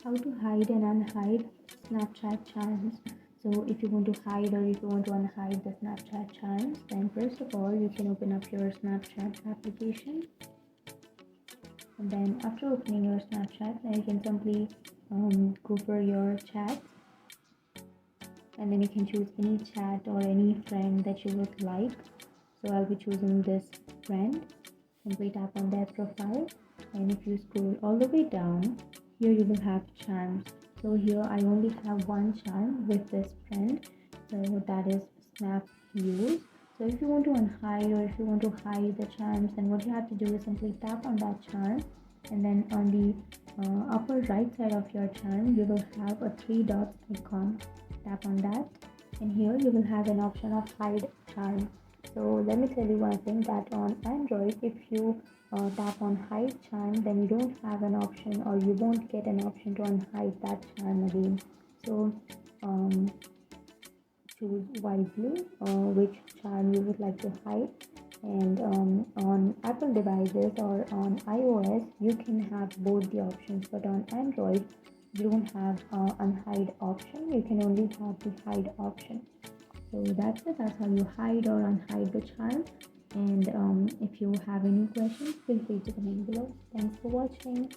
How to hide and unhide Snapchat charms. So if you want to hide or if you want to unhide the Snapchat charms, then first of all you can open up your Snapchat application, and then after opening your Snapchat, then you can simply go for your chats, and then you can choose any chat or any friend that you would like. So I'll be choosing this friend. Simply tap on their profile, and if you scroll all the way down, here you will have charms. So here I only have one charm with this friend, so that is snap use. So if you want to unhide or if you want to hide the charms, then what you have to do is simply tap on that charm, and then on the upper right side of your charm you will have a three dots icon. Tap on that, and here you will have an option of hide charm. So let me tell you one thing, that on Android, if you tap on hide charm, then you don't have an option, or you won't get an option to unhide that charm again. So um, choose wisely which charm you would like to hide. And on Apple devices or on iOS, you can have both the options, but on Android, you don't have unhide option. You can only have the hide option. So that's it. That's how you hide or unhide the charm. And if you have any questions, feel free to comment below. Thanks for watching.